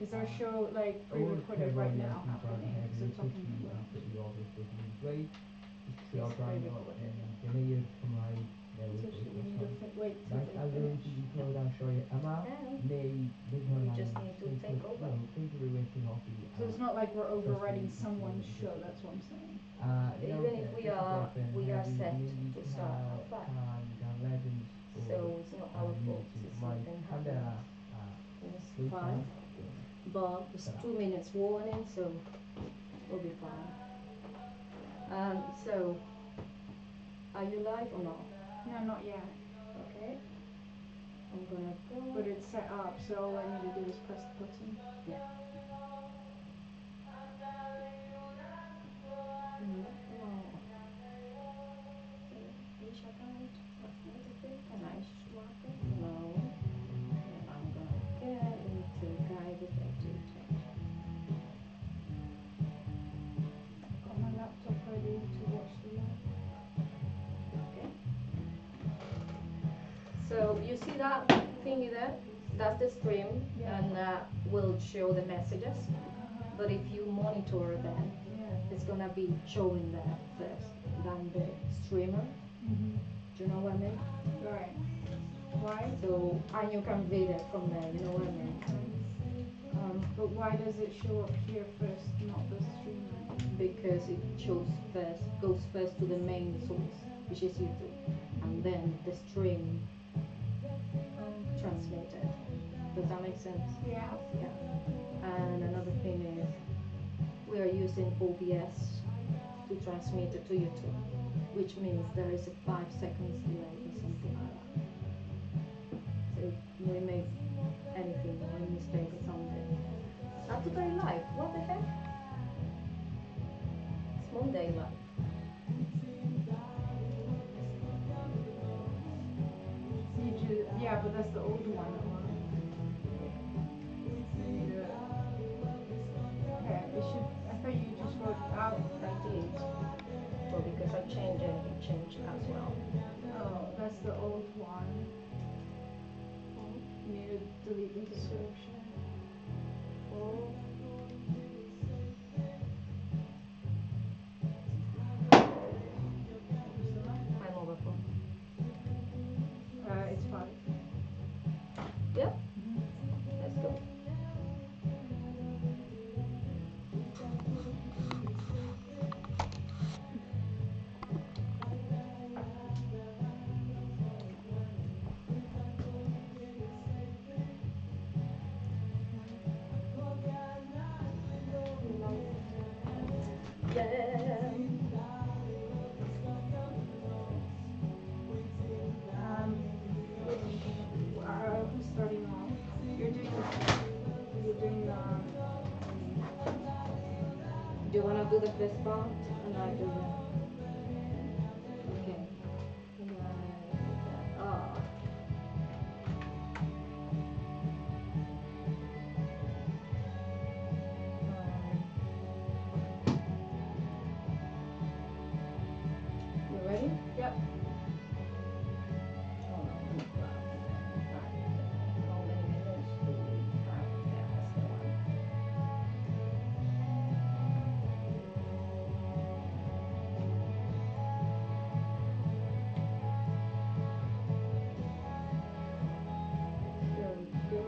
Is our show like pre-recorded right now happening? Because they're talking about. It's pre-recorded. So should we need to wait till they finish? And we just need to take over. So it's not like we're overriding someone's show. That's what I'm saying. Even if we are set to start at 5, so it's not our fault if something happens. It's fine, but it's 2 minutes warning, so we'll be fine. So are you live or not? No, not yet. Okay. I'm gonna go. But it's set up, so all I need to do is press the button. Yeah. No. Which account? Can I swap it? No. And I'm gonna get into guided editing. Got my laptop ready to watch the live. Okay. So you see that thingy there? That's the stream, Yeah. and will show the messages. But if you monitor them, Yeah. it's gonna be showing that first than the streamer. Do you know what I mean? Right. Why? So, and you can read it from there, you know what I mean? But why does it show up here first, not the streamer? Because it goes first to the main source, which is YouTube, and then the stream transmitted. Does that make sense? Yeah. Yeah. And another thing is, we are using OBS to transmit it to YouTube, which means there is a 5 seconds delay or something like that. So if we make anything or a mistake or something. Saturday live, what the heck? It's Monday live. Yeah, but that's the old one. Okay, it should. I thought you just wrote out. I did. Well, because I changed it, it changed as well. Oh, that's the old one. You need to delete the description. Oh. My mobile phone. It's 5. Yeah? Let's go. Yeah. Who's starting off? You're doing. Do you want to do the first part and I do the. Okay. Ah. You ready? Yep. Oh no, let me grab how many minutes do we have? Yeah, that's the one. Here we go.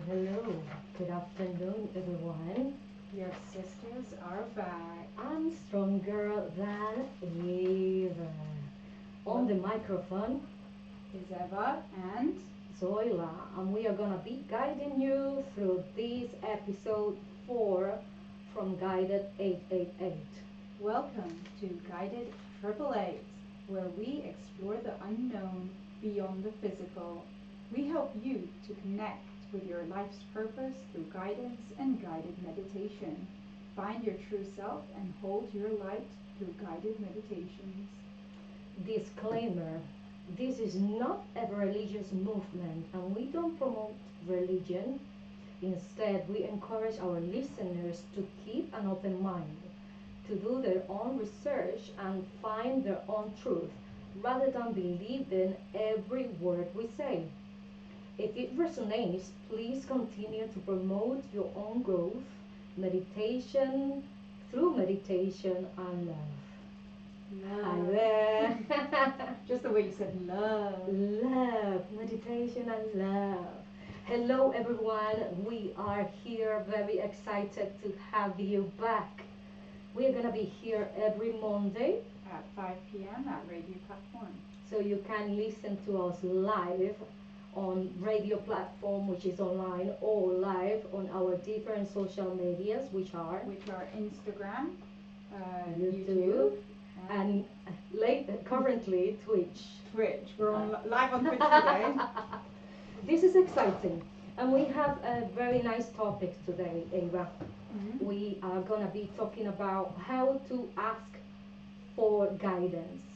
Hello. Good afternoon, everyone. Your sisters are back. I'm stronger than ever. On the microphone is Eva and Zoila, and we are gonna be guiding you through this episode 4 from Guided 888. Welcome to Guided Triple Eight, where we explore the unknown beyond the physical. We help you to connect with your life's purpose through guidance and guided meditation. Find your true self and hold your light through guided meditations. Disclaimer: this is not a religious movement and we don't promote religion. Instead, we encourage our listeners to keep an open mind, to do their own research and find their own truth rather than believing every word we say. If it resonates, please continue to promote your own growth, meditation, through meditation and love. Hi Love. there. Just the way you said love. Love, meditation and love. Hello everyone, we are here very excited to have you back. We are gonna be here every Monday, At 5 p.m. at radio platform. so you can listen to us live on radio platform, which is online, or live on our different social medias, which are Which are Instagram, YouTube, YouTube, and currently Twitch. Twitch. We're live on Twitch today. This is exciting, and we have a very nice topic today, Eva. Mhm. We are gonna be talking about how to ask for guidance.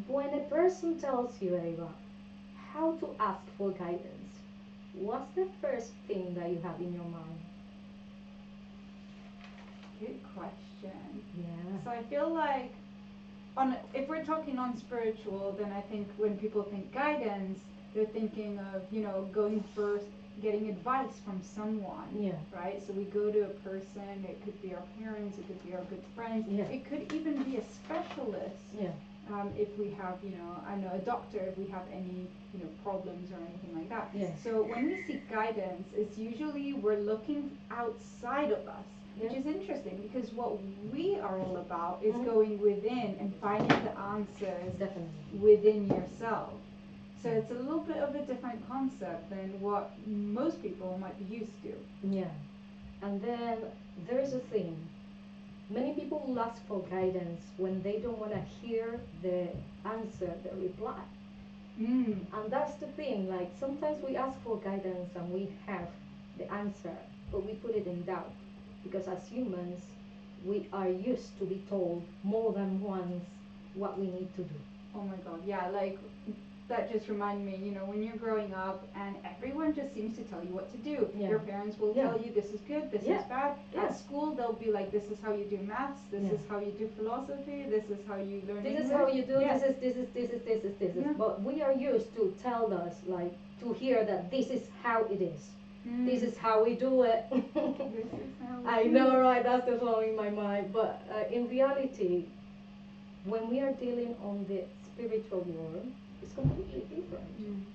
When a person tells you, Eva, how to ask for guidance, what's the first thing that you have in your mind? Good question. Yeah. So I feel like if we're talking on spiritual, then I think when people think guidance, they're thinking of, going first, getting advice from someone. Yeah. Right? So we go to a person, it could be our parents, it could be our good friends, Yeah. it could even be a specialist. Yeah. If we have, I know a doctor, if we have any, problems or anything like that. Yeah. So when we seek guidance, it's usually we're looking outside of us, which Yeah. is interesting because what we are all about is Mhm. going within and finding the answers Definitely. within yourself. So it's a little bit of a different concept than what most people might be used to. Yeah. And then there is a thing. Many people will ask for guidance when they don't want to hear the answer, the reply. And that's the thing, like sometimes we ask for guidance and we have the answer, but we put it in doubt. Because as humans, we are used to be told more than once what we need to do. Oh my god, yeah, like that just reminded me, when you're growing up and everyone just seems to tell you what to do. Yeah. Your parents will Yeah. tell you this is good, this Yeah. is bad. Yeah. At school they'll be like, this is how you do maths, this Yeah. is how you do philosophy, this is how you learn This English. is how you do, Yeah. this is. Yeah. But we are used to tell us, like, to hear that this is how it is. This is how we do it. This is how we I do know, it. right? That's the song in my mind. But in reality, when we are dealing on the spiritual world, it's completely different.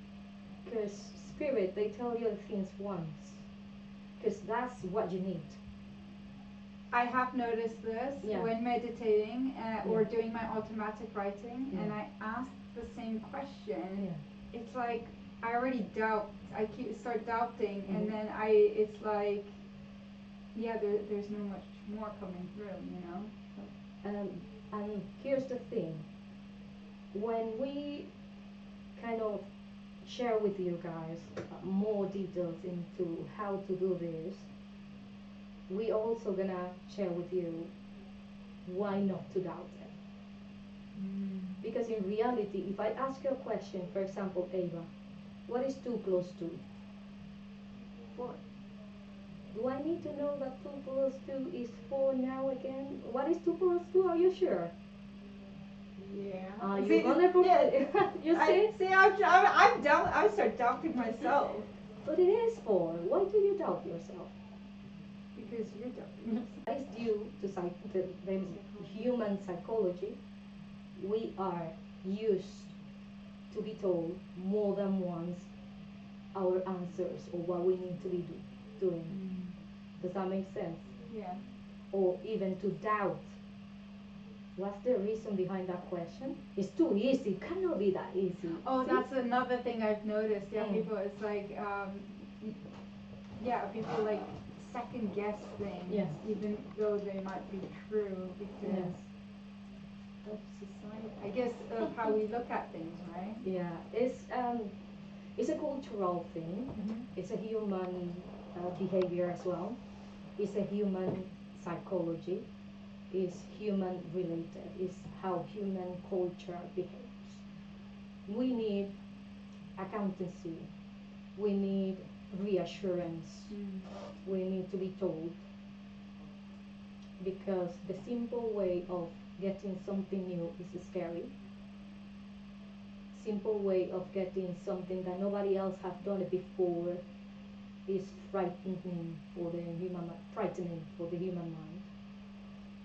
Because spirit, they tell you things once. Because that's what you need. I have noticed this Yeah. when meditating or Yeah. doing my automatic writing, Yeah. and I ask the same question. Yeah. It's like I already doubt. I start doubting, Mhm. and then it's like, yeah, there's no much more coming through. And here's the thing. When we kind of share with you guys more details into how to do this, we also gonna share with you why not to doubt it. Because in reality, if I ask you a question, for example, Ava, what is 2 plus 2? 4. Do I need to know that 2 plus 2 is 4 now again? What is 2 plus 2? Are you sure? Yeah. Are you gonna prove it? You see? I'm doubt. I start doubting myself But it is 4. Why do you doubt yourself? because you're doubting yourself. That is due to the human psychology. We are used to be told more than once our answers or what we need to be doing. Does that make sense? Yeah. Or even to doubt What's the reason behind that question? It's too easy. It cannot be that easy. Oh, See? that's another thing I've noticed. Yeah, Mm. people, it's like, yeah, people like second guess things, Yes. even though they might be true because Yes. of society. I guess of how we look at things, right? Yeah, it's a cultural thing. Mm-hmm. It's a human behavior as well. It's a human psychology. It's human related. It's how human culture behaves. We need accountancy. We need reassurance. Mm. We need to be told, because the simple way of getting something new is scary. Simple way of getting something that nobody else have done it before is frightening for the human mind,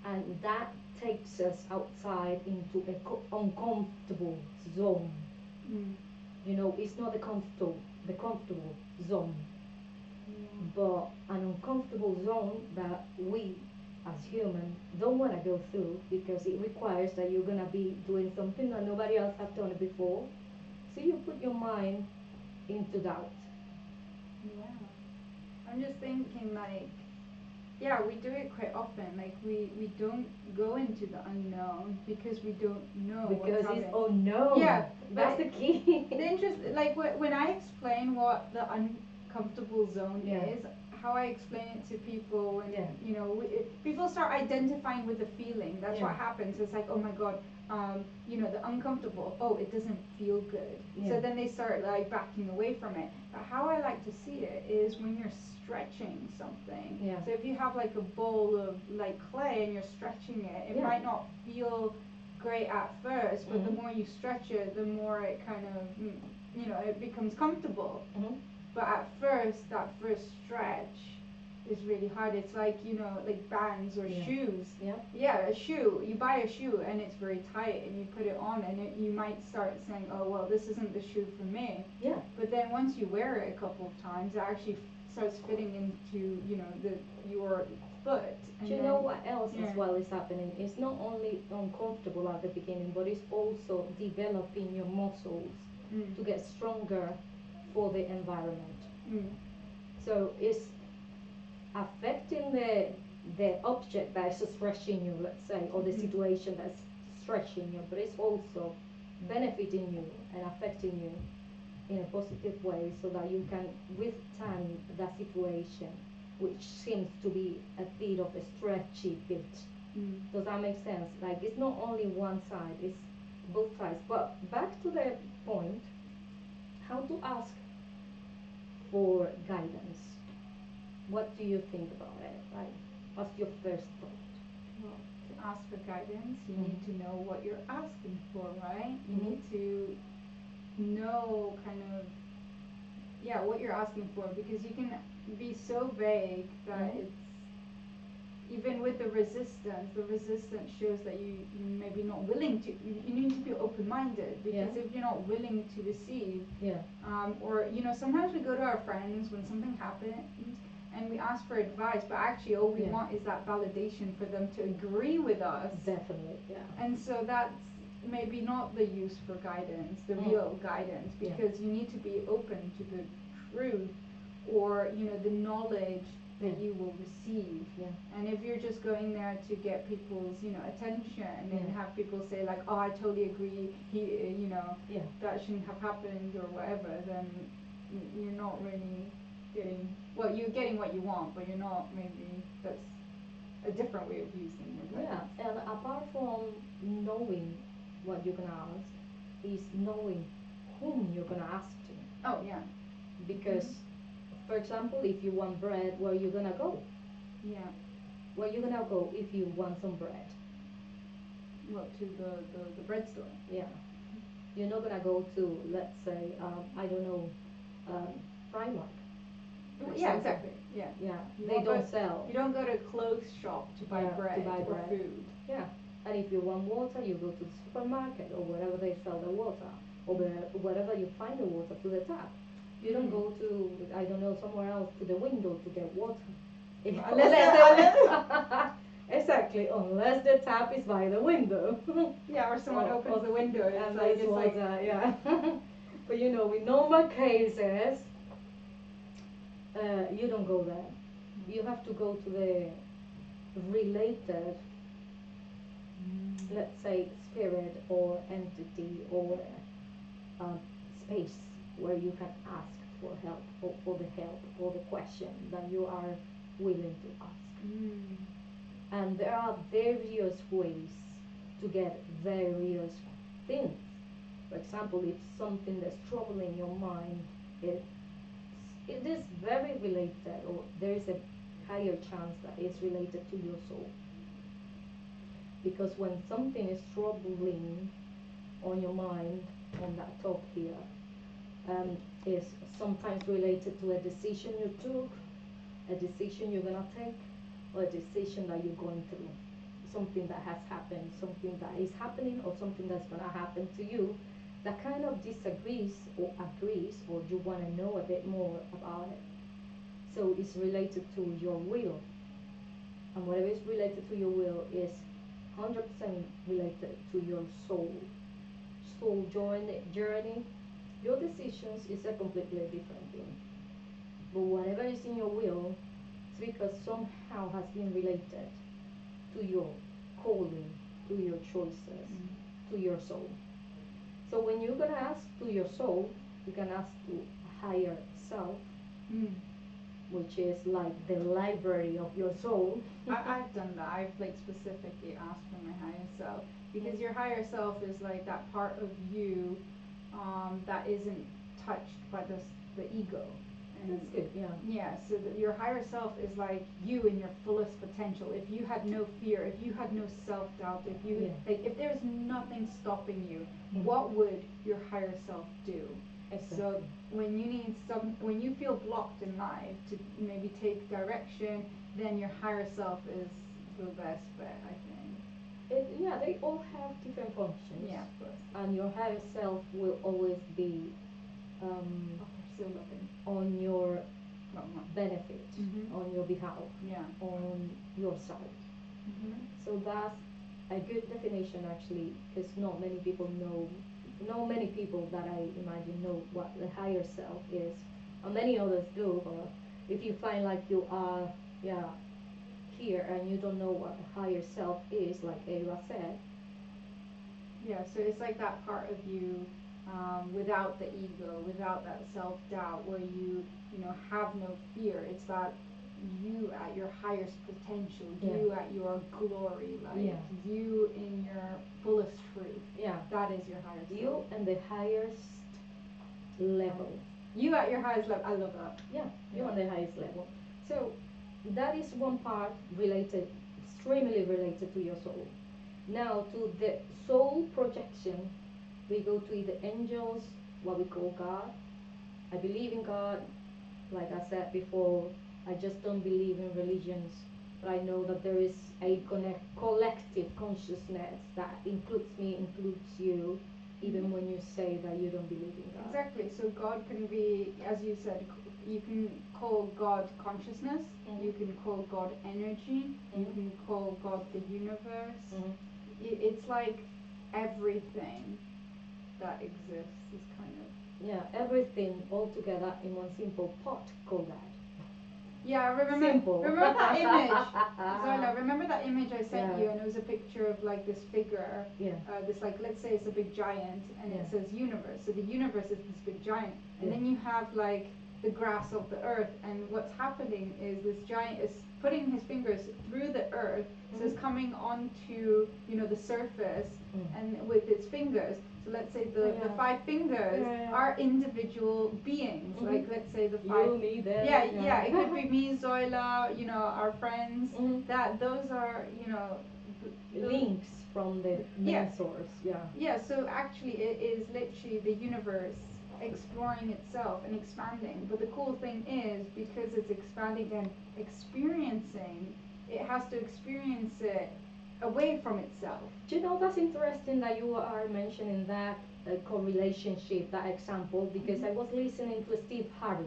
and that takes us outside into a uncomfortable zone. Mm. You know, it's not the comfortable zone, Yeah. but an uncomfortable zone that we as humans don't want to go through, because it requires that you're gonna be doing something that nobody else have done it before. So you put your mind into doubt. Yeah. I'm just thinking like, yeah, we do it quite often. Like we don't go into the unknown because we don't know Because what's it's happening. unknown. Yeah, That's but the key. the interest, like when I explain what the uncomfortable zone Yeah. is, how I explain it to people, and Yeah. you know, people start identifying with the feeling. That's Yeah. what happens. It's like, oh my god, you know, the uncomfortable. Oh, it doesn't feel good. Yeah. So then they start like backing away from it. But how I like to see it is when you're stretching something. Yeah. So if you have like a bowl of like clay and you're stretching it, it Yeah. might not feel great at first, but the Mhm. more you stretch it, the more it kind of, you know, it becomes comfortable. Mhm. But at first, that first stretch is really hard. It's like, you know, like bands or Yeah. shoes. Yeah. Yeah, a shoe. You buy a shoe and it's very tight, and you put it on, and you might start saying, oh, well, this isn't the shoe for me. Yeah. But then once you wear it a couple of times, it actually starts fitting into, you know, your foot. And Do you then, know what else yeah. as well is happening? It's not only uncomfortable at the beginning, but it's also developing your muscles Mm. to get stronger for the environment. Mm. So it's affecting the object that is stretching you, let's say, or the Mhm. situation that's stretching you, but it's also benefiting you and affecting you in a positive way, so that you can withstand that situation, which seems to be a bit of a stretchy bit. Mm. Does that make sense? Like, it's not only one side, it's both sides. But back to the point, how to ask for guidance. What do you think about it? Like, what's your first thought? Well, to ask for guidance, you Mhm. need to know what you're asking for, right? You Mhm. need to know kind of, yeah, what you're asking for, because you can be so vague that Mhm. it's, even with the resistance shows that you maybe not willing to, you need to be open-minded, because Yeah. if you're not willing to receive, Yeah. or, you know, sometimes we go to our friends when something happens and we ask for advice, but actually all we Yeah. want is that validation for them to agree with us. Definitely, yeah. And so that's maybe not the use for guidance, the real guidance, Yeah. because you need to be open to the truth, or, you know, the knowledge that you will receive. Yeah. And if you're just going there to get people's, you know, attention, and Yeah. have people say like, oh, I totally agree, you know, Yeah. that shouldn't have happened or whatever, then you're not really getting, well, you're getting what you want, but you're not, maybe that's a different way of using your Yeah, guidance. and apart from knowing what you're gonna ask, is knowing whom you're gonna ask to. Oh yeah. Because, for example, if you want bread, where you gonna go? Yeah. Where you gonna go if you want some bread? Well, to the bread store. Yeah. You're not gonna go to, let's say, I don't know, Primark. For Yeah, example. exactly. Yeah. Yeah, You they won't don't go- sell. You don't go to a clothes shop to buy Yeah, to bread buy or bread. food. Yeah, and if you want water, you go to the supermarket or wherever they sell the water, or wherever you find the water, to the tap. You don't go to, I don't know, somewhere else to the window to get water. Unless exactly, unless the tap is by the window. Yeah, or someone opens the window. And it's like yeah. But you know, in normal cases, you don't go there. You have to go to the related, let's say, spirit or entity or um, space where you can ask for help or for the help or the question that you are willing to ask. And there are various ways to get various things. For example, if something that's troubling your mind, it, it is very related, or there is a higher chance that it's related to your soul. Because when something is troubling on your mind, on that talk here, is sometimes related to a decision you took, a decision you're gonna take, or a decision that you're going through, something that has happened, something that is happening, or something that's gonna happen to you that kind of disagrees or agrees, or you want to know a bit more about it. So it's related to your will, and whatever is related to your will is 100% related to your soul journey. Your decisions is a completely different thing, but whatever is in your will, it's because somehow has been related to your calling, to your choices, to your soul. So when you're gonna ask to your soul, you can ask to a higher self, which is like the library of your soul. I've done that. I've like specifically asked for my higher self, because your higher self is like that part of you that isn't touched by the ego. And that's good, yeah. Yeah, so your higher self is like you in your fullest potential. If you had no fear, if you had no self-doubt, if you like, if there's nothing stopping you, what would your higher self do? Exactly. So when you feel blocked in life to maybe take direction, then your higher self is the best bet, I think. Yeah, they all have different functions. Yeah, of course. And your higher self will always be Still looking on your benefit, on your behalf, Yeah. on your side. So that's a good definition actually, because not many people know, not many people that I imagine know what the higher self is, and many others do. But if you find like you are, yeah, here and you don't know what the higher self is, like Eva said. Yeah, so it's like that part of you without the ego, without that self-doubt, where you know, have no fear. It's that you at your highest potential, you at your glory, like you in your fullest truth. Yeah. That is your higher self. You and the highest level. You at your highest level. I love that. Yeah, you on the highest level. So that is one part related, extremely related to your soul. Now to the soul projection, we go to the angels, what we call God. I believe in God, like I said before. I just don't believe in religions, but I know that there is a collective consciousness that includes me, includes you, even when you say that you don't believe in God. Exactly. So God can be, as you said, you can call God consciousness, you can call God energy, you can call God the universe. It's like everything that exists is kind of... Yeah, everything all together in one simple pot called that. Yeah, remember that image, Zoila, remember that image I sent you, and it was a picture of like this figure, this like, let's say it's a big giant, and it says universe, so the universe is this big giant, and then you have like the grass of the earth, and what's happening is this giant is putting his fingers through the earth, so it's coming onto, you know, the surface, and with its fingers. So let's say the 5 fingers are individual beings. Like let's say the 5. You, me, them. Yeah. It could be me, Zoila, you know, our friends. That those are, you know, links from the main source. Yeah. Yeah. So actually, it is literally the universe exploring itself and expanding. But the cool thing is, because it's expanding and experiencing, it has to experience it away from itself. Do you know, that's interesting that you are mentioning that correlationship, that example, because I was listening to Steve Harris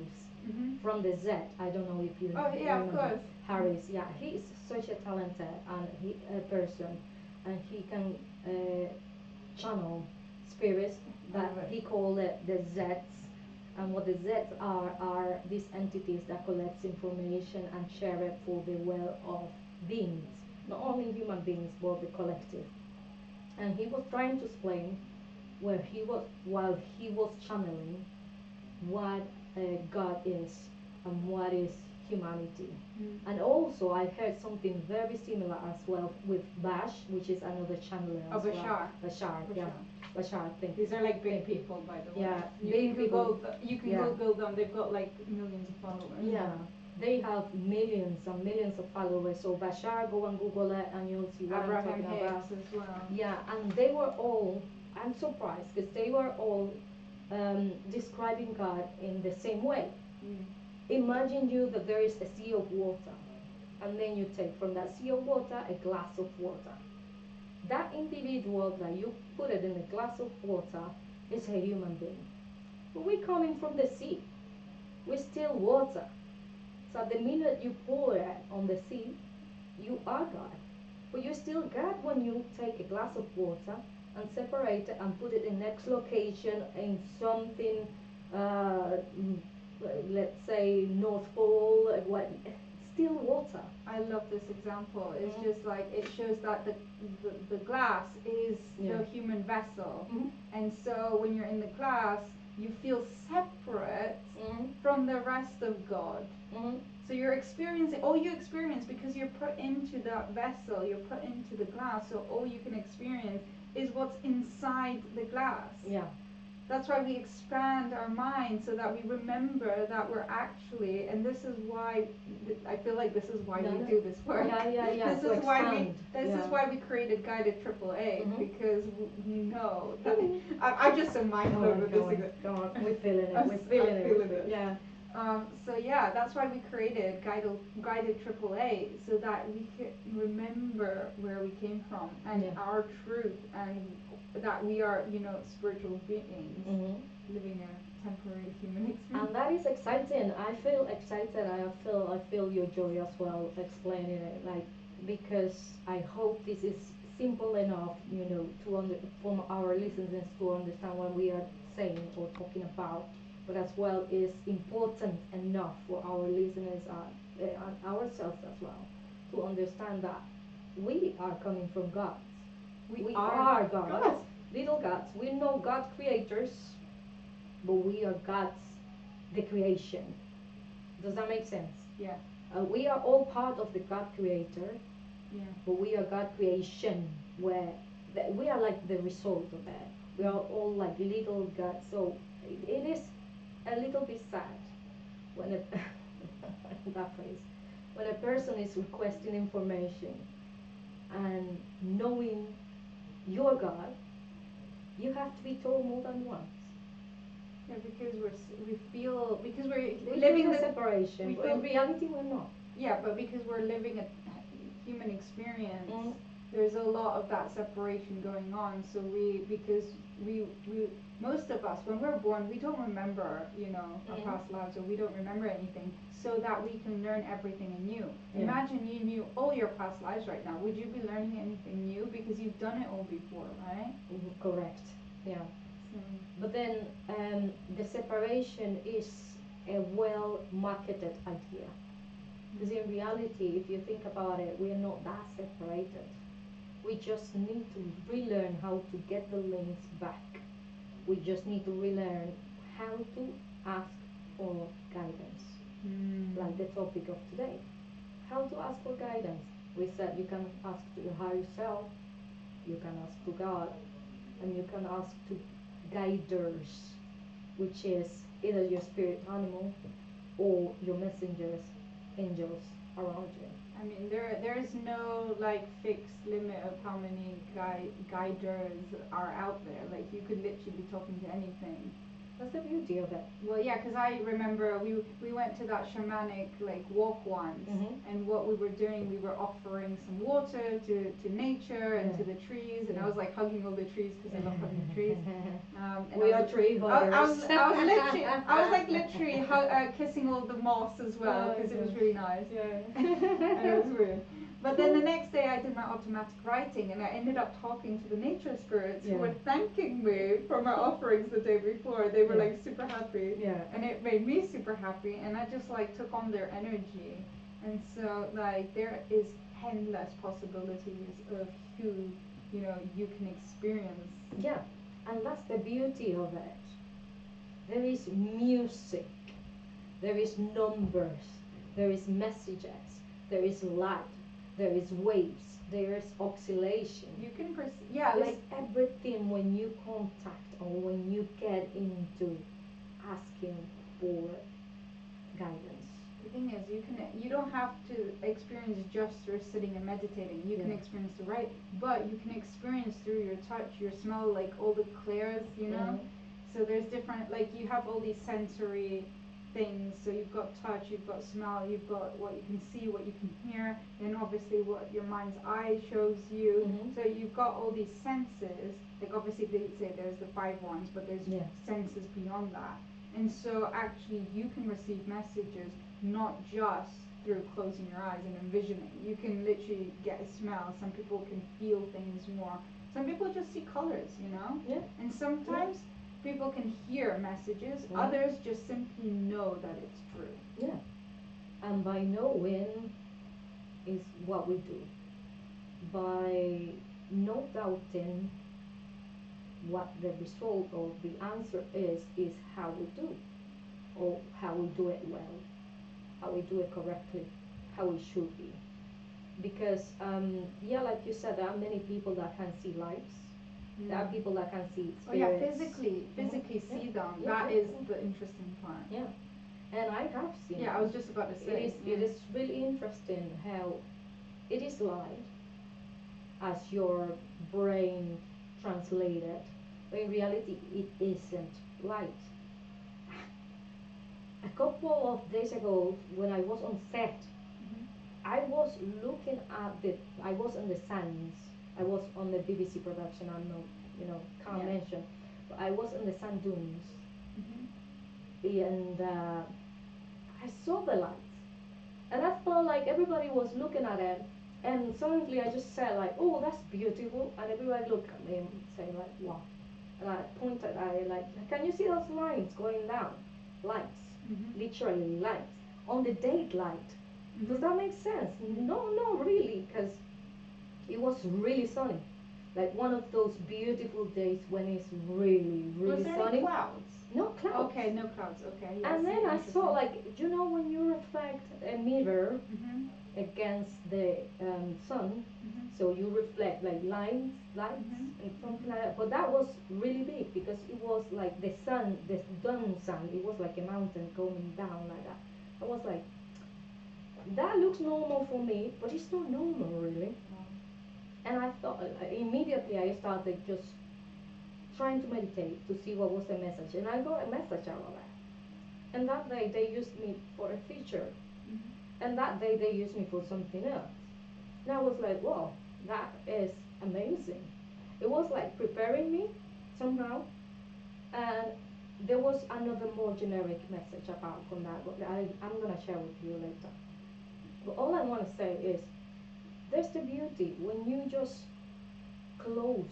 from the Z. I don't know if you Oh yeah, remember. of course. Harris. Yeah, he is such a talented and a person, and he can channel spirits that he called the Zets. And what the Zets are these entities that collects information and share it for the well of beings, not only human beings but the collective. And he was trying to explain where he was while he was channeling what God is and what is humanity. And also, I heard something very similar as well with Bash, which is another channeler Oh, as well. Bashar. Bashar, yeah. Bashar, thank These you. are like big Thank you. people, by the way. Yeah, You big can people. Google, you can Yeah. Google them. They've got like millions of followers. Yeah, they have millions and millions of followers. So Bashar, go and Google it, and you'll see what I'm Abraham talking about. Hicks as well. Yeah, and they were all. I'm surprised because they were all describing God in the same way. Imagine you that there is a sea of water, and then you take from that sea of water a glass of water. That individual that you put it in a glass of water is a human being. But we're coming from the sea. We're still water. So the minute you pour it on the sea, you are God. But you're still God when you take a glass of water and separate it and put it in next location in something, let's say North Pole, what, still water. I love this example. It's just like it shows that the glass is the human vessel, and so when you're in the glass, you feel separate from the rest of God. So you're experiencing all you experience because you're put into that vessel, you're put into the glass. So all you can experience is what's inside the glass. Yeah. That's why we expand our mind so that we remember that we're actually, and this is why I feel like this is why we do this work. Yeah. This is why we created Guided AAA because we know that I'm just so mindful of this. Go on. We're feeling it. We're feeling it. Yeah. So yeah, that's why we created Guided AAA so that we could remember where we came from and our truth and that we are, spiritual beings living a temporary human experience. And that is exciting. I feel excited. I feel your joy as well explaining it, like, because I hope this is simple enough, for our listeners to understand what we are saying or talking about, but as well is important enough for our listeners and ourselves as well to understand that we are coming from God. We are gods, little gods. We know God creators, but we are God's the creation. Does that make sense? Yeah. We are all part of the God creator, but we are God creation, where we are like the result of that. We are all like little gods. So it is a little bit sad when that phrase, when a person is requesting information and knowing your God, you have to be told more than once. Yeah, because we're living the separation, but in reality we're not. Yeah, but because we're living a human experience, there's a lot of that separation going on. So because we most of us, when we're born, we don't remember, our past lives, or we don't remember anything, so that we can learn everything anew. Imagine you knew all your past lives right now. Would you be learning anything new? Because you've done it all before, right? Correct. Yeah. But then the separation is a well-marketed idea. Because in reality, if you think about it, we are not that separated. We just need to relearn how to get the links back. We just need to relearn how to ask for guidance. Like the topic of today. How to ask for guidance. We said you can ask to your higher self, you can ask to God, and you can ask to guiders, which is either your spirit animal or your messengers, angels around you. I mean, there is no fixed limit of how many guiders are out there. Like, you could literally be talking to anything. That's the beauty of it. Well, yeah, because I remember we went to that shamanic like walk once, and what we were doing, we were offering some water to nature and to the trees, and I was like hugging all the trees because I love hugging the trees. And We are tree huggers. I was like literally kissing all the moss as well because it was really nice. Yeah. And it was weird. But then the next day I did my automatic writing and I ended up talking to the nature spirits who were thanking me for my offerings the day before. They were like super happy. Yeah. And it made me super happy and I just like took on their energy. And so like there is endless possibilities of who, you know, you can experience. Yeah. And that's the beauty of it. There is music. There is numbers. There is messages. There is light. There is waves, there is oscillation. You can like everything when you contact or when you get into asking for guidance. The thing is, you don't have to experience just through sitting and meditating. You can experience the right, but you can experience through your touch, your smell, like all the clairs, you know. So there's different, like you have all these sensory things. So you've got touch, you've got smell, you've got what you can see, what you can hear, and obviously what your mind's eye shows you. So you've got all these senses. Like obviously they say there's the 5 ones, but there's senses beyond that. And so actually you can receive messages not just through closing your eyes and envisioning. You can literally get a smell. Some people can feel things more. Some people just see colors, you know? Yeah. And sometimes people can hear messages, others just simply know that it's true. Yeah. And by knowing is what we do. By not doubting what the result of the answer is how we do. Or how we do it well. How we do it correctly. How it should be. Because, like you said, there are many people that can see lights. There are people that can see spirits. Physically see them. That is the interesting part. Yeah, and I have seen. Yeah, I was just about to say. It is really interesting how it is light, as your brain translated, but in reality it isn't light. A couple of days ago, when I was on set, I was looking at I was on the sands. I was on the BBC production. I'm not, can't mention, but I was on the sand dunes, and I saw the lights, and I felt like everybody was looking at it, and suddenly I just said like, "Oh, that's beautiful," and everybody looked at me and saying like, "Wow," and I pointed at it like, "Can you see those lines going down? Lights, literally lights on the daylight." Does that make sense? No, not really, because it was really sunny. Like one of those beautiful days when it's really, really sunny. Was there any clouds? No clouds. Okay, no clouds. Okay. Yes, and then I saw when you reflect a mirror against the sun, so you reflect like lights, and something like that. But that was really big because it was like the sun, the dawn sun. It was like a mountain coming down like that. I was like, that looks normal for me, but it's not normal really. And I thought, immediately I started just trying to meditate to see what was the message. And I got a message out of that. And that day they used me for a feature. And that day they used me for something else. And I was like, wow, that is amazing. It was like preparing me somehow. And there was another more generic message apart from that, but I'm going to share with you later. But all I want to say is, there's the beauty when you just close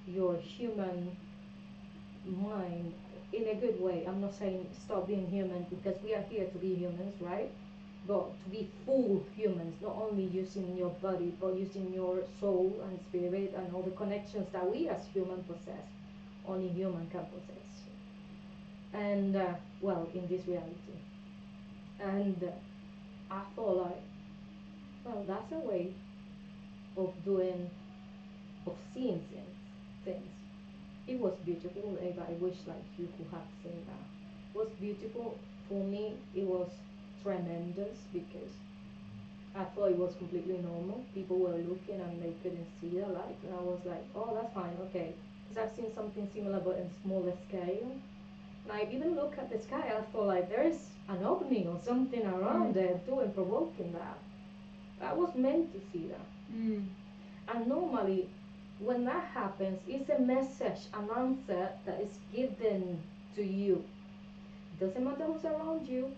your human mind in a good way. I'm not saying stop being human, because we are here to be humans, right? But to be full humans, not only using your body, but using your soul and spirit and all the connections that we as humans possess, only human can possess. And in this reality. And I thought like, well, that's a way of seeing things. It was beautiful, Eva. I wish like you could have seen that. It was beautiful for me. It was tremendous because I thought it was completely normal. People were looking and they couldn't see the light, and I was like, oh, that's fine, okay. Because I've seen something similar but in smaller scale, And I even look at the sky, I thought like there is an opening or something around there doing provoking that. I was meant to see that. And normally when that happens, it's a message, an answer that is given to you. Doesn't matter who's around you,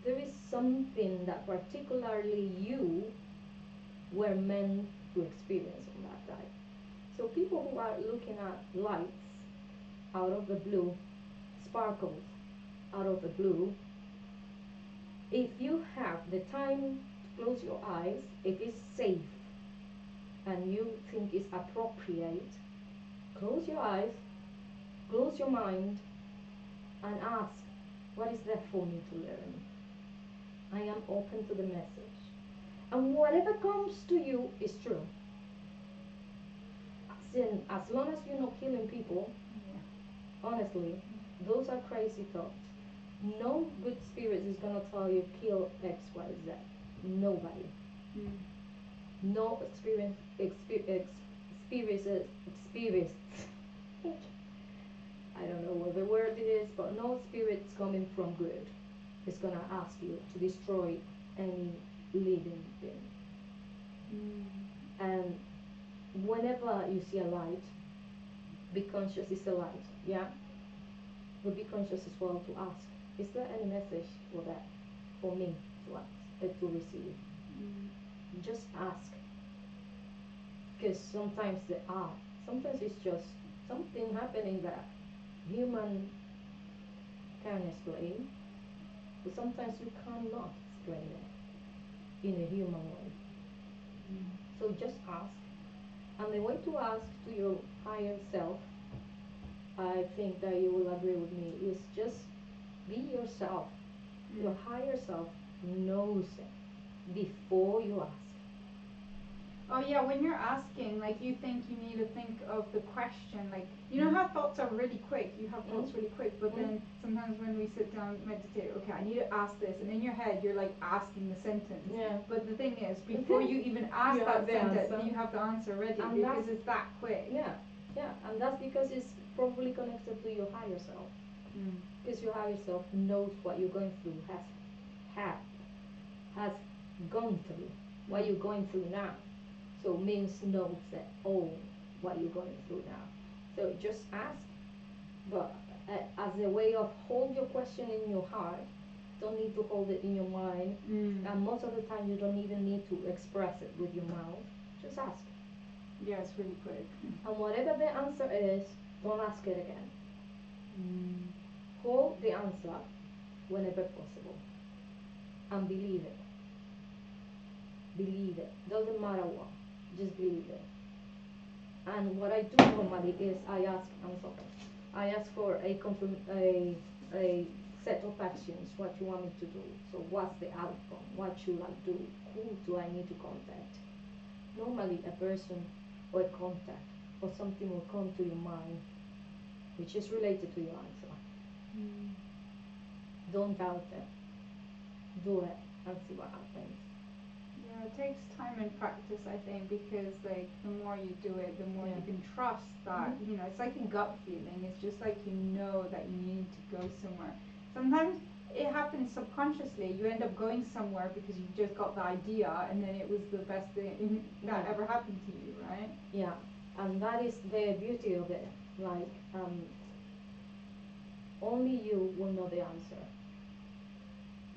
there is something that particularly you were meant to experience on that day. So people who are looking at lights out of the blue, sparkles out of the blue, if you have the time to close your eyes, if it's safe and you think it's appropriate, close your eyes, close your mind, and ask, what is there for me to learn? I am open to the message. And whatever comes to you is true. As long as you're not killing people, honestly, those are crazy thoughts. No good spirit is going to tell you kill X, Y, Z. Nobody. No experience, I don't know what the word it is, but no spirit's coming from good. It's going to ask you to destroy any living thing. And whenever you see a light, be conscious it's a light, yeah? But be conscious as well to ask, is there any message for that, for me to ask, to receive? Just ask. Because sometimes there are. Sometimes it's just something happening that human can explain, but sometimes you cannot explain it in a human way. So just ask. And the way to ask to your higher self, I think that you will agree with me, is just be yourself. Your higher self knows it before you ask. Oh yeah, when you're asking, like you think you need to think of the question, like you know how thoughts are really quick, you have thoughts really quick, but then sometimes when we sit down and meditate, okay, I need to ask this, and in your head you're like asking the sentence. Yeah. But the thing is, before you even ask that sentence, you have the answer ready, and because it's that quick. Yeah, yeah, and that's because it's probably connected to your higher self. Because your higher self knows what you're going through, has gone through what you're going through now. So means knows that, oh, what you're going through now. So just ask, but as a way of hold your question in your heart. Don't need to hold it in your mind. And most of the time you don't even need to express it with your mouth. Just ask. Yeah, it's really quick. And whatever the answer is, don't ask it again. Hold the answer whenever possible. And believe it. Believe it. Doesn't matter what. Just believe it. And what I do normally is I ask for a set of actions, what you want me to do. So what's the outcome? What should I do? Who do I need to contact? Normally a person or a contact or something will come to your mind which is related to your answer. Don't doubt it. Do it and see what happens. Yeah, it takes time and practice, I think, because like the more you do it, the more you can trust that, you know, it's like a gut feeling. It's just like you know that you need to go somewhere. Sometimes it happens subconsciously. You end up going somewhere because you just got the idea and then it was the best thing that ever happened to you, right? Yeah, and that is the beauty of it. Like, only you will know the answer.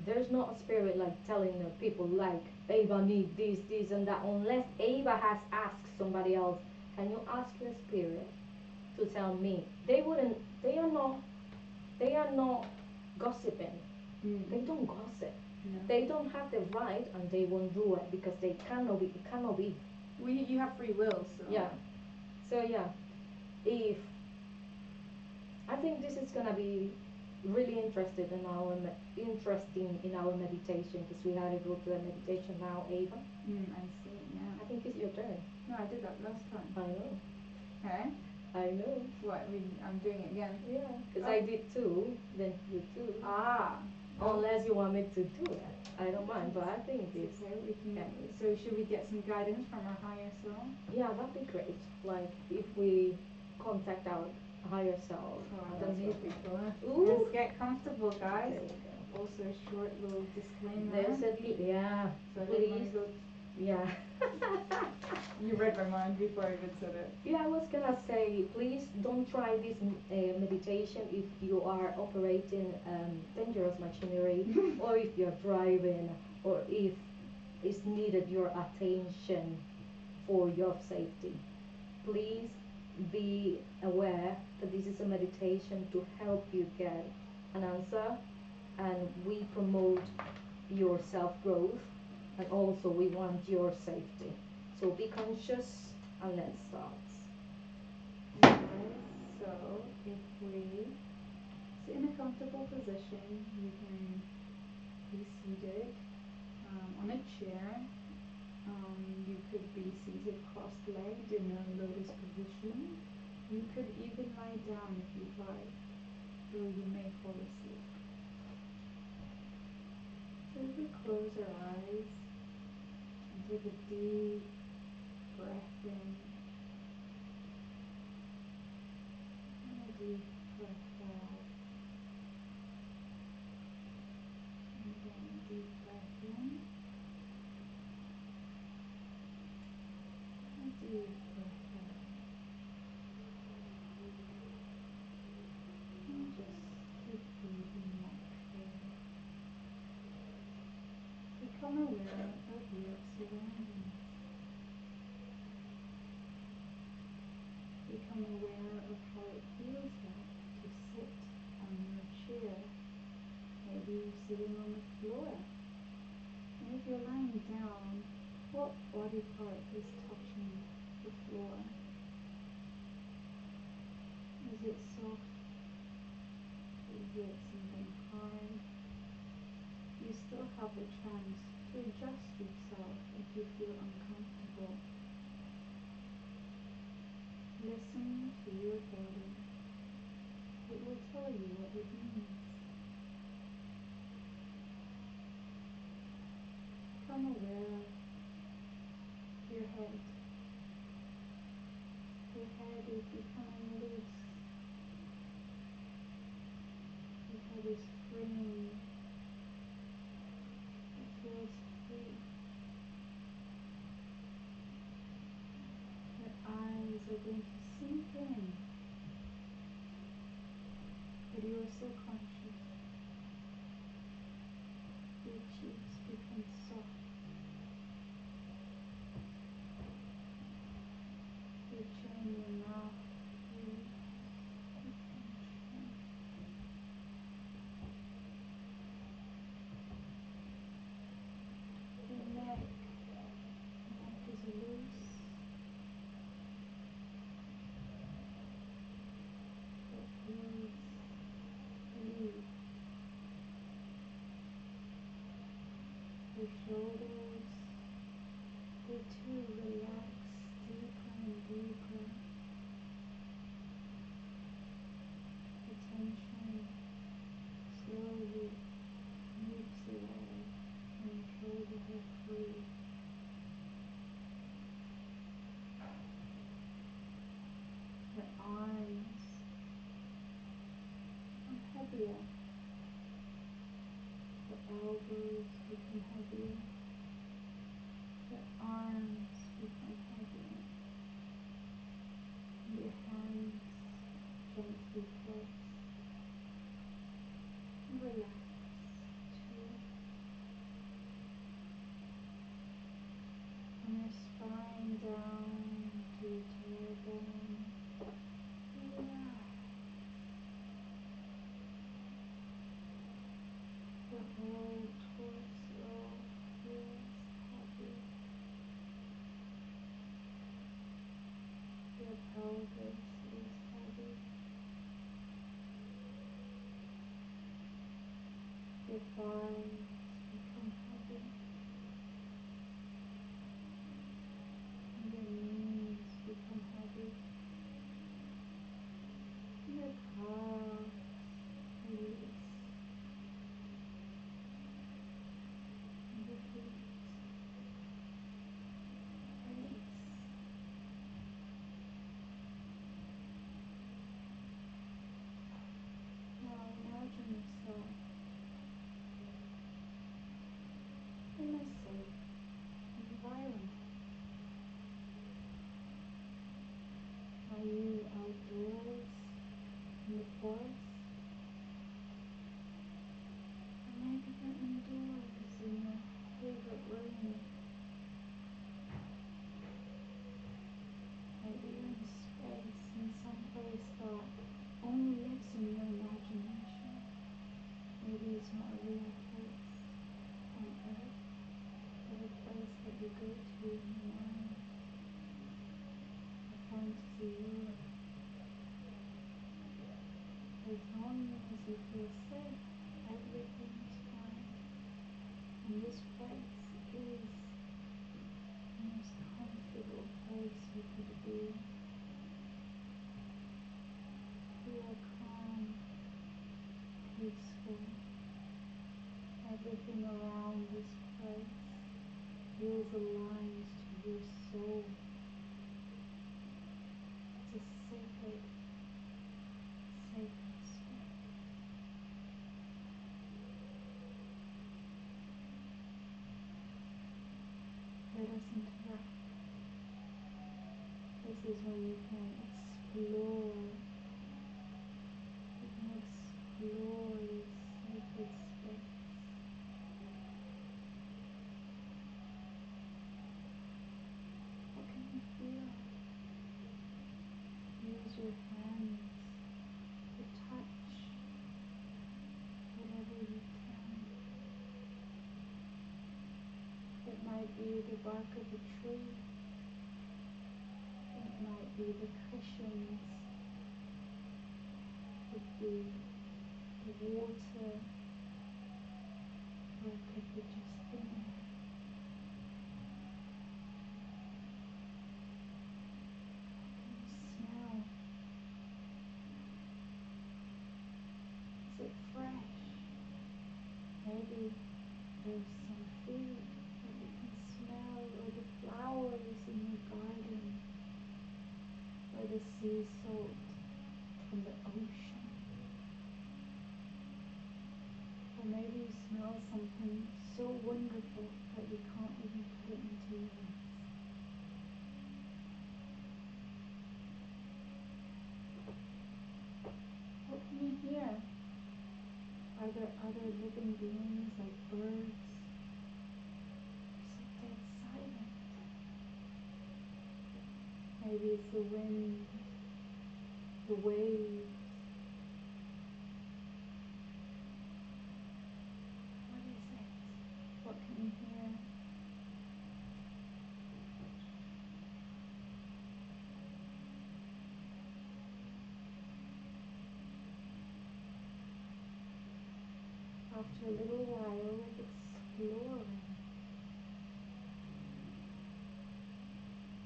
There's not a spirit like telling the people like Ava need this and that, unless Ava has asked somebody else, can you ask your spirit to tell me? They are not gossiping. They don't gossip. No. They don't have the right and they won't do it because it cannot be. You have free will, so. Yeah. So yeah, if I think this is gonna be really interesting in our meditation, because we had to go to the meditation now, Ava. I see. Yeah. I think it's your turn. No, I did that last time. I know. Okay. I know. What? I'm doing it again. Yeah, because I did two, then you too. Unless you want me to do it, I don't mind. But I think it's okay. We can. So should we get some guidance from our higher self? Yeah, that'd be great. Like if we contact higher self. Oh, That's that's what. beautiful. Ooh. Let's get comfortable, guys. There we go. Also, a short little disclaimer. There's a yeah. So Please. go. Yeah. You read my mind before I even said it. Yeah, I was gonna say, please don't try this meditation if you are operating dangerous machinery, or if you're driving, or if it's needed your attention for your safety. Please be aware that this is a meditation to help you get an answer, and we promote your self growth, and also we want your safety. So be conscious and let's start. Okay, so if we sit in a comfortable position, you can be seated on a chair. You could be seated cross-legged in a lotus position. You could even lie down if you'd like, though you may fall asleep. So we close our eyes and take a deep breath in and a deep breath out. And again, a deep breath in. A deep breath out. And just keep breathing naturally. Become aware of your surroundings. Become aware of how it feels like to sit on your chair. Maybe you're sitting on the floor. And if you're lying down, what body part is touching the floor? Is it soft? Is it something hard? You still have a chance to adjust yourself if you feel uncomfortable. Listen to your body. It will tell you what it means. Become aware of your head. Your head is becoming loose. Your head is freeing. It feels free. Your eyes are going to sink in, but you are so conscious. Your cheeks become soft. Your chin, your mouth, your chin. Your neck is loose. It feels free. Your shoulders, they too relax deeper and deeper. The tension slowly moves away and your shoulders are free. Your arms become heavier. Your elbows become heavier. Your arms become heavier. And your hands gently press and relax too. From your spine down to your tailbone, relax. Your whole torso feels heavy. Your pelvis is heavy. Your thighs become heavy. And your knees become heavy. And your calves release. And your feet release. outdoors, in the forest, or maybe you're indoors in your favorite room. Maybe you're in space, in some place that only lives in your imagination. Maybe it's not a real place on Earth, but a place that you go to in your mind, a fantasy world. As long as you feel safe, everything's fine. And this place is the most comfortable place you could be. Feel calm, peaceful. Everything around this place feels aligned to your soul. It's a sacred space. Let us interact. This is when you can explore. You can explore this sacred space. What can you feel? Use your hands to touch whatever you can. It might be the bark of a tree. It might be the cushions. It could be the water. Or it could be just thin air. Smell. Is it fresh? Maybe there's some food that you can smell, or the flowers in your garden, or the sea salt from the ocean. Or maybe you smell something so wonderful that you can't even put it into words. What can you hear? Are there other living beings like birds? Is it dead silent? Maybe it's the wind, the waves. What is it? What can you hear? After a little while of exploring,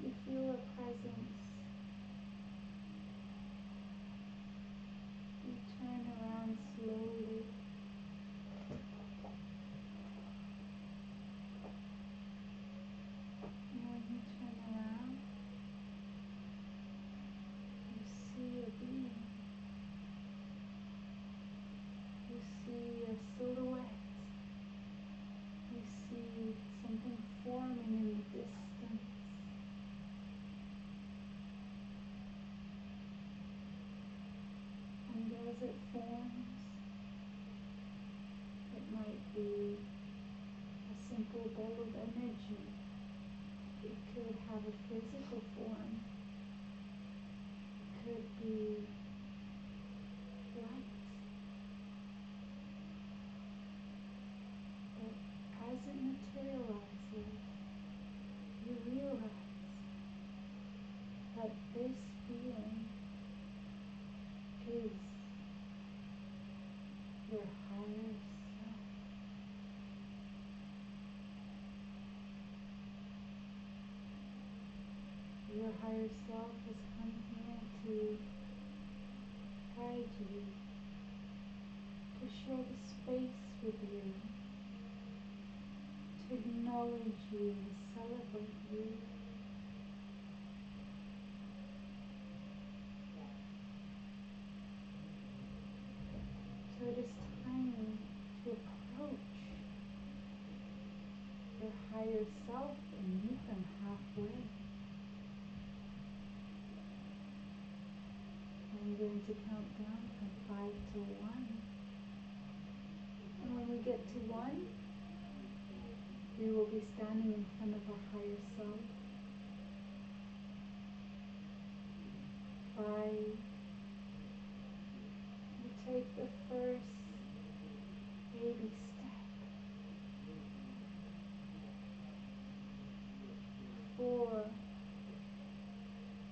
you feel a presence. You turn around slowly. And when you turn around, you see a being. You see a silhouette. You see something forming in the distance. And as it forms, it might be a simple ball of energy. It could have a physical form. It could be light. But as it materializes, you realize that this being is your higher self. Your higher self has come here to guide you, to share the space with you, to acknowledge you and celebrate you. So it is time to approach your higher self and meet them halfway. I'm going to count down from 5 to 1. And when we get to 1, we will be standing in front of our higher self. 5, you take the first baby step. 4,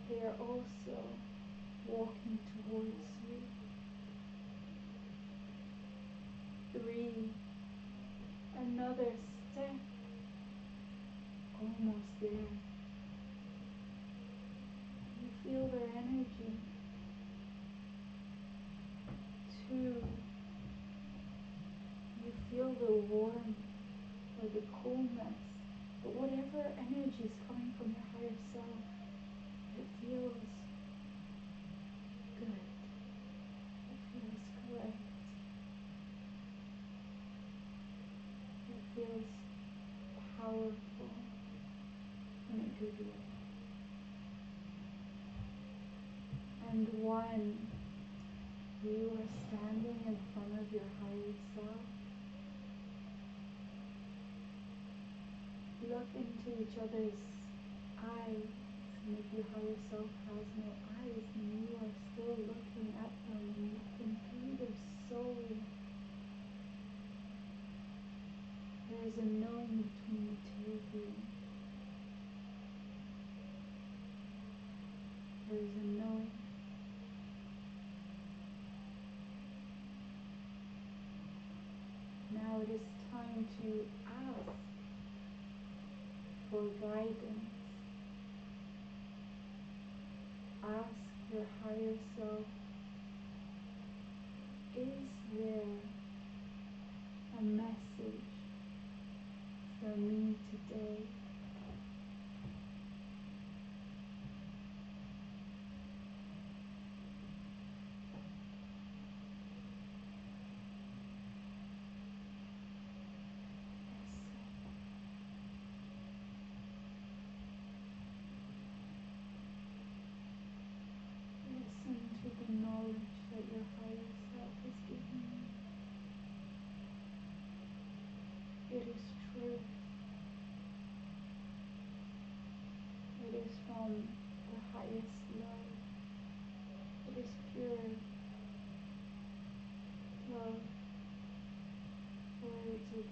they are also walking towards you. 3, another step, almost there. You feel their energy. 2, you feel the warmth or the coolness, but whatever energy is coming from your higher self, it feels good. It feels correct. It feels powerful in a good way. And 1, you are standing in front of your higher self. Look into each other's eyes, and if your higher self has no eyes, then you are still looking at them and looking through their soul. There is a knowing between the two of you. There is a knowing. Now it is time to ask for guidance. Ask your higher self, is there a message for me today? Listen to the knowledge that your higher self is giving you. It is truth. It is from the highest love. It is pure love. Words of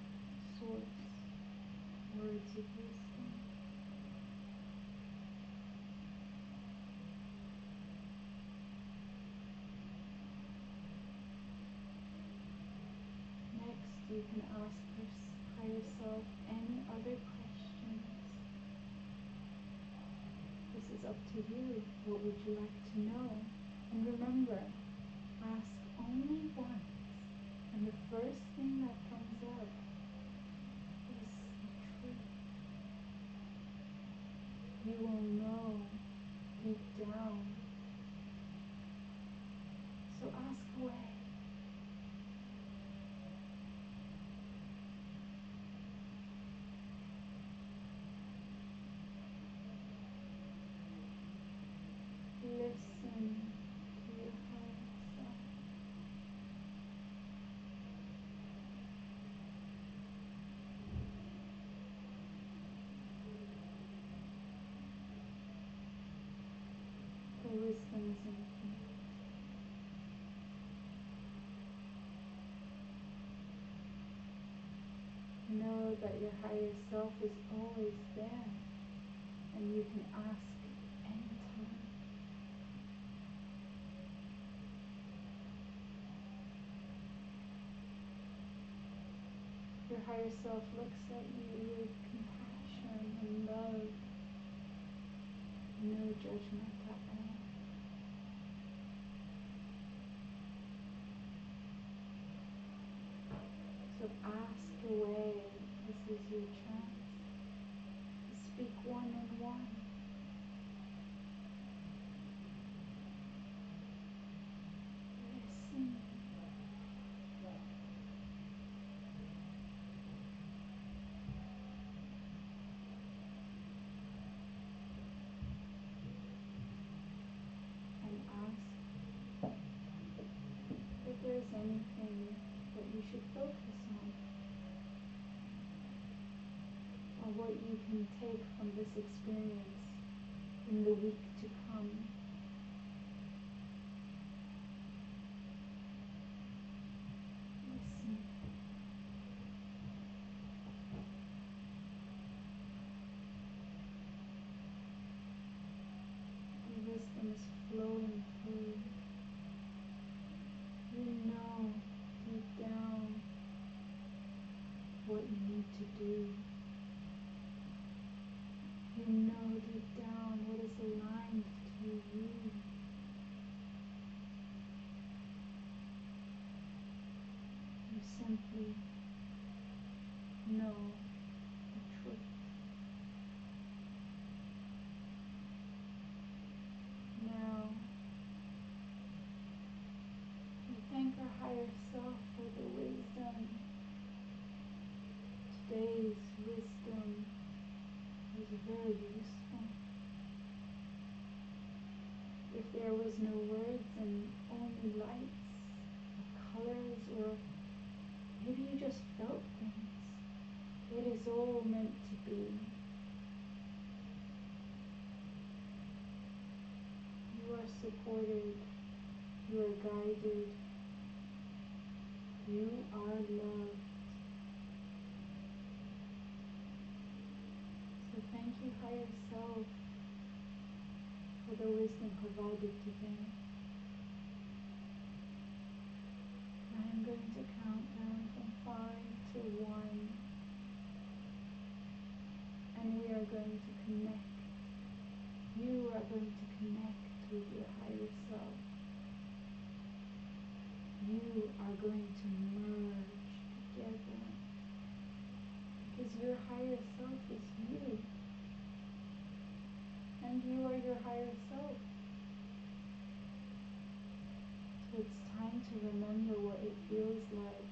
source. Words of wisdom. Next, you can ask your higher self any other questions. This is up to you. What would you like to know? And remember, ask only once. And the first thing that comes up is the truth. You will know deep down. So ask away. Listen to your higher self. The wisdom is infinite. Know that your higher self is always there, and you can ask anytime. Your higher self looks at you with compassion and love, no judgment at all. So ask away. This is your chance to speak one-on-one. Listen. And ask focus on, or what you can take from this experience in the week to come. Listen. The wisdom is flowing through. You know deep down what you need to do. You know deep down what is aligned to you. You simply know the truth. Now, we thank our higher self for the wisdom. Today's wisdom was very useful. If there was no words and only lights, or colors, or maybe you just felt things, it is all meant to be. You are supported, you are guided, you are loved. So thank you, higher self, for the wisdom provided today. I am going to count down from 5 to 1, and we are going to connect. You are going to connect with your higher self. You are going to merge together, because your higher self is you, and you are your higher self. So it's time to remember what it feels like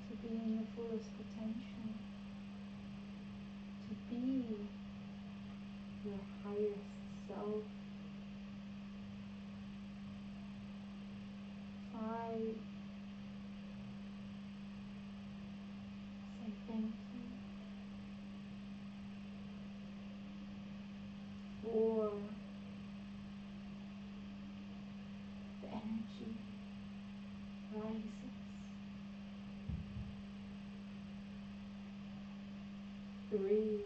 to be in your fullest potential, to be your higher self. 5, say thank you. 4, the energy rises. 3,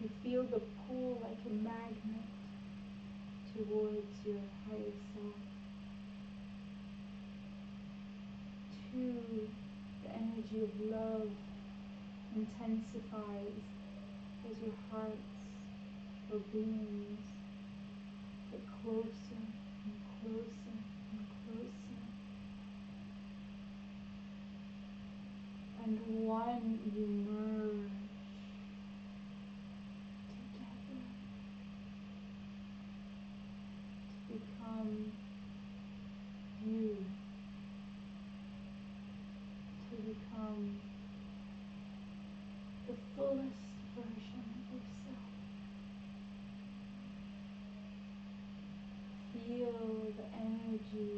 you feel the pull like a magnet towards your higher self. 2, the energy of love intensifies as your hearts or beings get closer and closer and closer. And 1, you merge together to become you, to become the fullest version of yourself. Feel the energy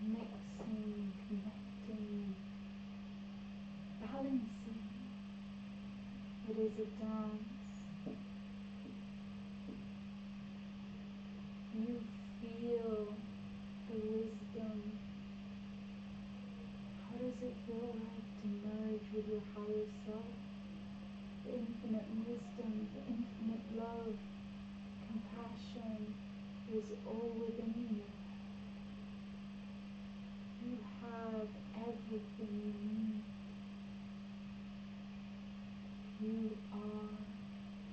mixing, connecting, balancing. It is a dance. You feel the wisdom. How does it feel like to merge with your higher self? The infinite wisdom, the infinite love, compassion is all within you. You have everything you need. You are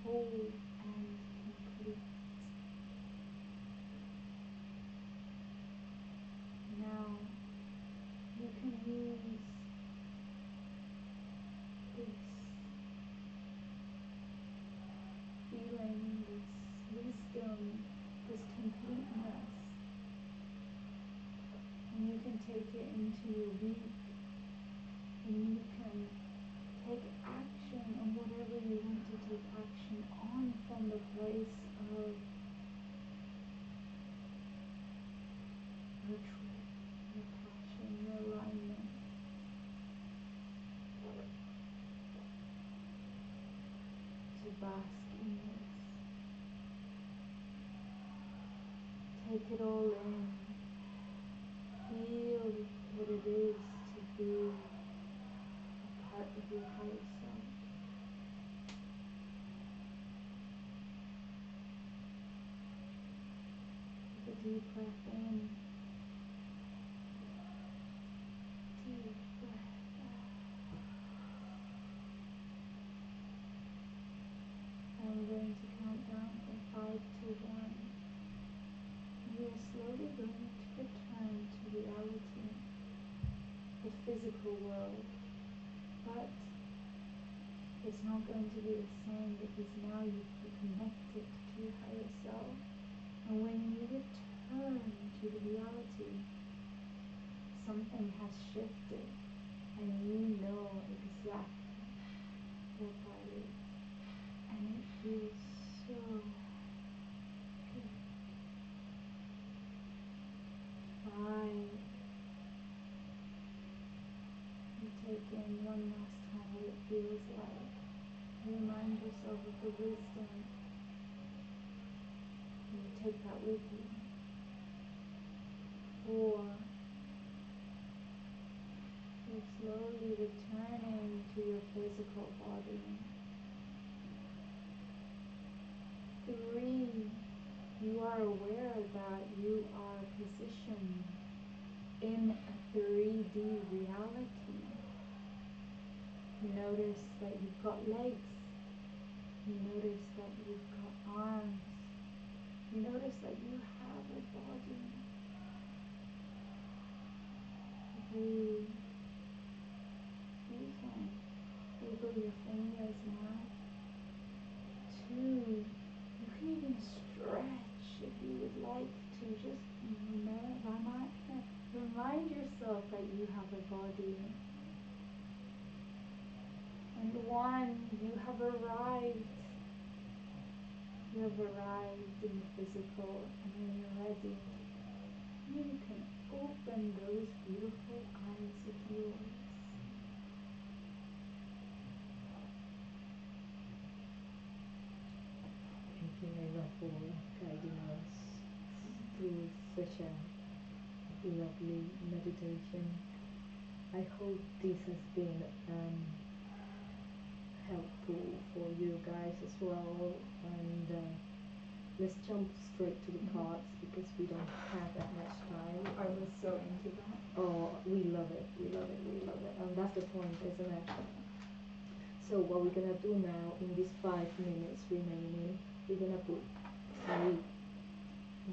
whole and complete. Now, you can use this feeling, this wisdom, this completeness, and you can take it into your week, and you can take action on whatever you want to take action on from the place of bask in this. Take it all in. Feel what it is to be a part of your higher self. Take a deep breath in. Deep breath out. I'm going to count down from 5 to 1. We are slowly going to return to reality, the physical world, but it's not going to be the same because now you've reconnected to your higher self. And when you return to the reality, something has shifted and you know exactly what that is. And it feels so good. 5. You take in one last time what it feels like. Remind yourself of the wisdom. And you take that with you. 4. You're slowly returning to your physical body. 3. You are aware that you are positioned in a 3D reality. You notice that you've got legs. You notice that you've got arms. You notice that you have a body. 3. You can wiggle your fingers now. 2. You can even stretch if you would like to. Just remind yourself that you have a body. And 1, you have arrived. You have arrived in the physical, and when you're ready, you can open those beautiful eyes of yours. Thank you, Eva, for guiding us through such a lovely meditation. I hope this has been helpful for you guys as well. And let's jump straight to the cards because we don't have that much time. I was so into that. Oh, we love it, we love it, we love it. And that's the point, isn't it? So what we're gonna do now in these 5 minutes remaining, we're gonna put 3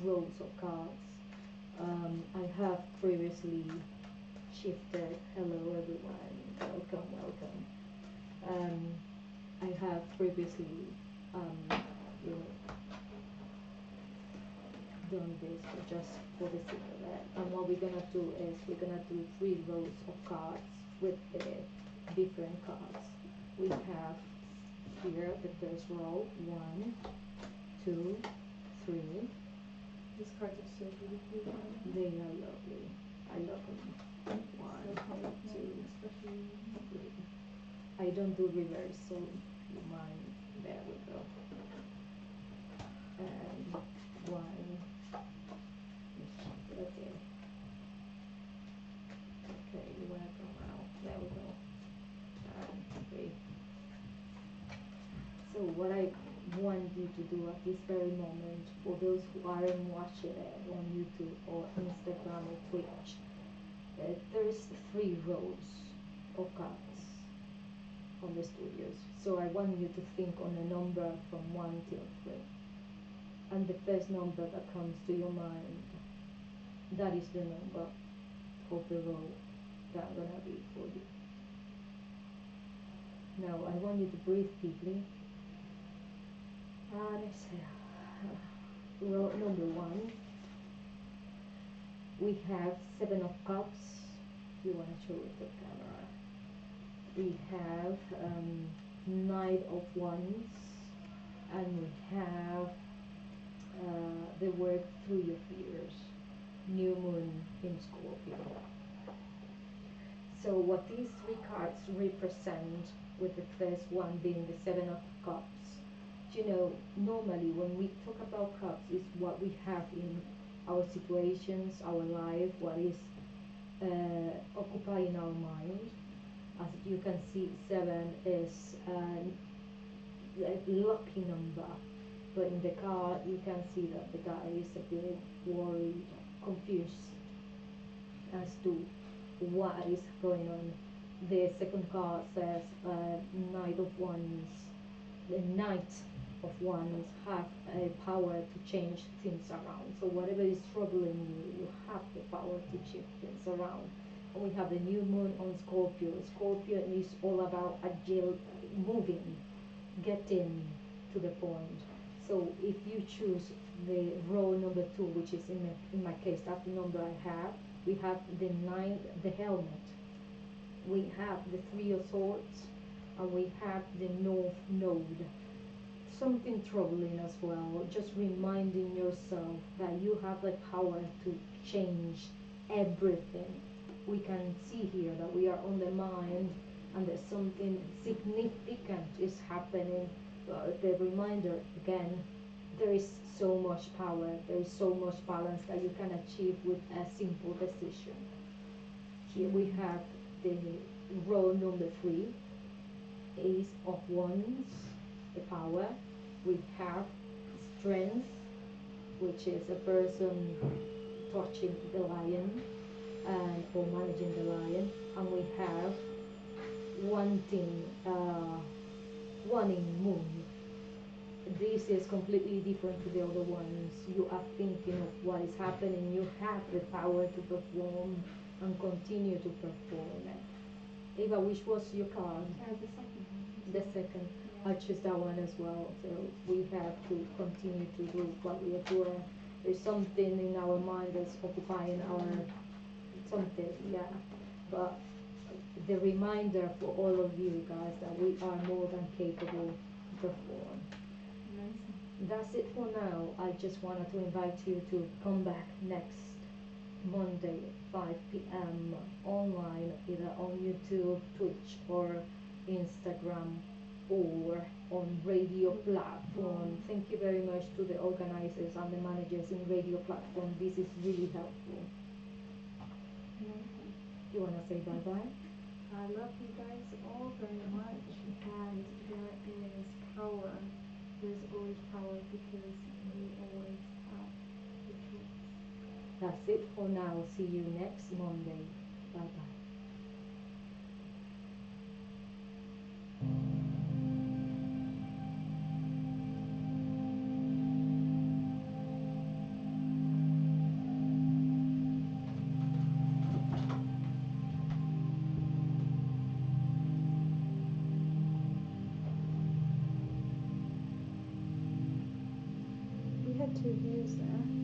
rows of cards. I have previously shifted. Hello everyone, welcome, welcome. I have previously you know, done this just for the sake of it. And what we're gonna do is we're gonna do 3 rows of cards with the different cards. We have here the first row, 1, 2, 3. These cards are so beautiful. They are lovely. I love them. 1, So 2, especially 3. I don't do reverse, so you mind. There we go. And 1. Okay. Okay, you wanna come out. There we go. And 3. So what I want you to do at this very moment, for those who aren't watching it on YouTube or Instagram or Twitch, there's 3 rows of cards on the studios. So I want you to think on a number from 1 till 3. And the first number that comes to your mind, that is the number of the row that I'm gonna read for you. Now I want you to breathe deeply. And exhale. Row number 1. We have 7 of cups. If you want to show it to the camera. We have Knight of Wands, and we have the work through your fears. New Moon in Scorpio. So what these 3 cards represent, with the first one being the 7 of Cups, you know, normally when we talk about cups, is what we have in our situations, our life, what is occupying our mind. As you can see, seven is like lucky number, but in the card you can see that the guy is a bit worried, confused as to what is going on. The second card says Knight of Wands. The Knight of Wands have a power to change things around. So whatever is troubling you, you have the power to change things around. And we have the new moon on Scorpio. Scorpio is all about agile, moving, getting to the point. So if you choose the row number two, which is in my case, that's the number I have, we have the nine, the helmet. We have the three of swords, and we have the north node. Something troubling as well, just reminding yourself that you have the power to change everything. We can see here that we are on the mind and there's something significant is happening. The reminder again, there is so much power, there is so much balance that you can achieve with a simple decision. Here we have the row number three, Ace of Wands, the power. We have strength, which is a person touching the lion and or managing the lion, and we have wanting wanting moon. This is completely different to the other ones. You are thinking of what is happening. You have the power to perform and continue to perform. Eva, which was your card? The second one. The second. Yeah. I choose that one as well. So we have to continue to do what we are doing. There's something in our mind that's occupying our something, yeah. But the reminder for all of you guys that we are more than capable to perform. Amazing. That's it for now. I just wanted to invite you to come back next Monday at 5 p.m. online, either on YouTube, Twitch, or Instagram, or on radio platform. Thank you very much to the organizers and the managers in radio platform. This is really helpful. Amazing. You want to say bye-bye? I love you guys all very much, and there is power. There's always power because you always have the choice. That's it for now. See you next Monday. Bye-bye. We had two views there.